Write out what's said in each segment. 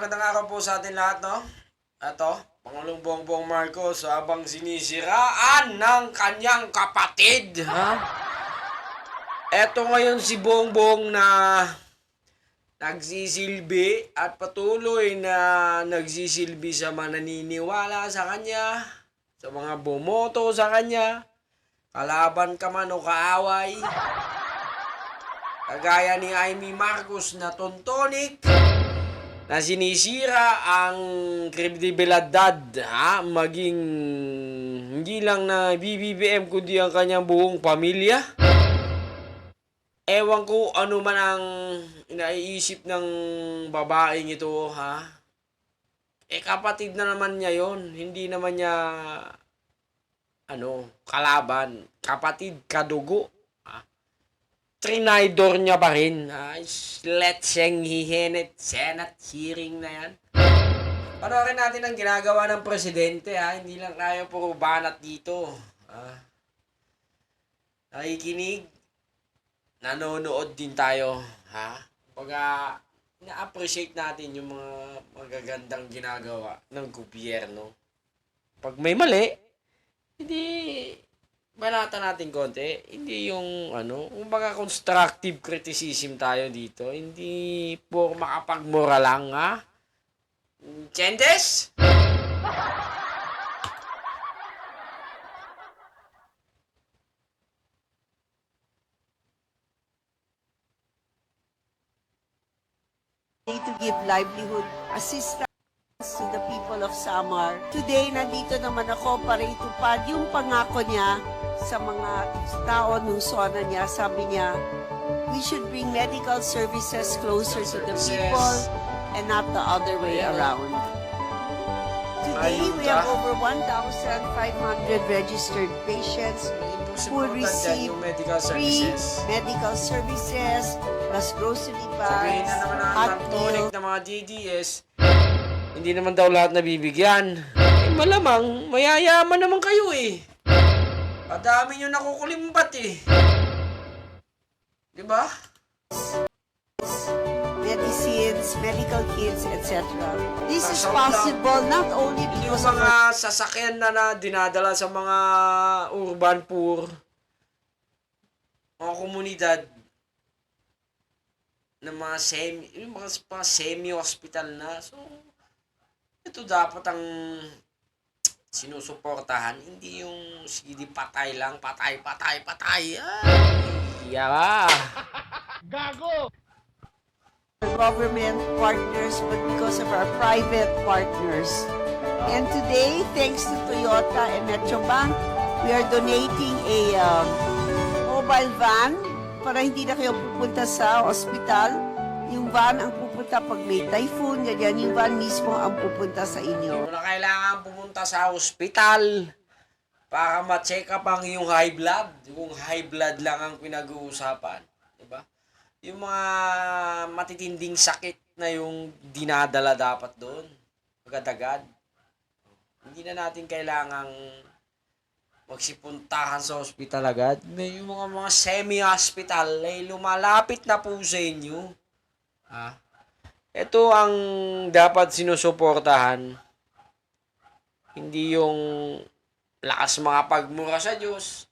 magandang araw po sa atin lahat, no? Ito, Pangulong Bongbong Marcos habang sinisiraan ng kanyang kapatid, ha? Ito ngayon si Bongbong na nagsisilbi at patuloy na nagsisilbi sa mga naniniwala sa kanya, sa mga bumoto sa kanya, kalaban ka man o kaaway. Kagaya ni Amy Marcos na tontonik na sinisira ang kredibilidad, maging hindi lang na BBM kundi ang kanyang buong pamilya. Ewan ko ano man ang inaiisip ng babaeng ito, kapatid na naman niya yon, hindi naman niya kalaban, kapatid, kadugo. Trinaydor niya pa rin. Let's sing hihenet, Senate hearing na yan. Panoorin natin ang ginagawa ng presidente, Hindi lang tayo puro banat dito. Nakikinig, nanonood din tayo, Pagka na-appreciate natin yung mga magagandang ginagawa ng gobyerno. Pag may mali, hindi banata natin konti, hindi yung kumbaga constructive criticism tayo dito, hindi po makapagmura lang, Changes? To give livelihood assistance to the people of Samar. Today, nandito naman ako para itupad yung pangako niya sa mga tao nung zona niya. Sabi niya, we should bring medical services closer to the people and not the other way around. Today, we have over 1,500 registered patients who receive free medical services, plus grocery Sabihin bags, na naman ang hot tonic meal. ng mga DDS, hindi naman daw lahat nabibigyan. Malamang, mayayaman naman kayo Padami nyo nakukulimbat Diba? Medicines, medical kits, etc. This is possible not only Yung because of mga sasakyan na dinadala sa mga urban poor, mga komunidad, ng mga semi-hospital na. So, ito dapat ang sinusuportahan, hindi yung sige patay lang, patay. Yawa. the government partners, but because of our private partners. And today, thanks to Toyota and Metrobank, we are donating a mobile van para hindi na kayo pupunta sa ospital. Yung van ang pupunta pag may typhoon, ganyan yung van mismo ang pupunta sa inyo. Hindi mo na kailangan pumunta sa ospital para ma-check up ang iyong high blood. Yung high blood lang ang pinag-uusapan. Diba? Yung mga matitinding sakit na yung dinadala dapat doon. Agad-agad. Hindi na natin kailangang magsipuntahan sa ospital agad. May yung mga semi-hospital ay lumalapit na po sa inyo. Ito ang dapat sinusuportahan. Hindi yung lakas mga pagmura sa Diyos.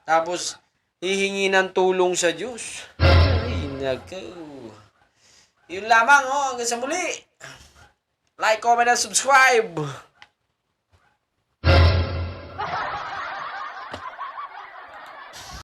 Tapos, hihingi ng tulong sa Diyos. Ay, naku. Yun lamang, hanggang sa muli. Like, comment, and subscribe.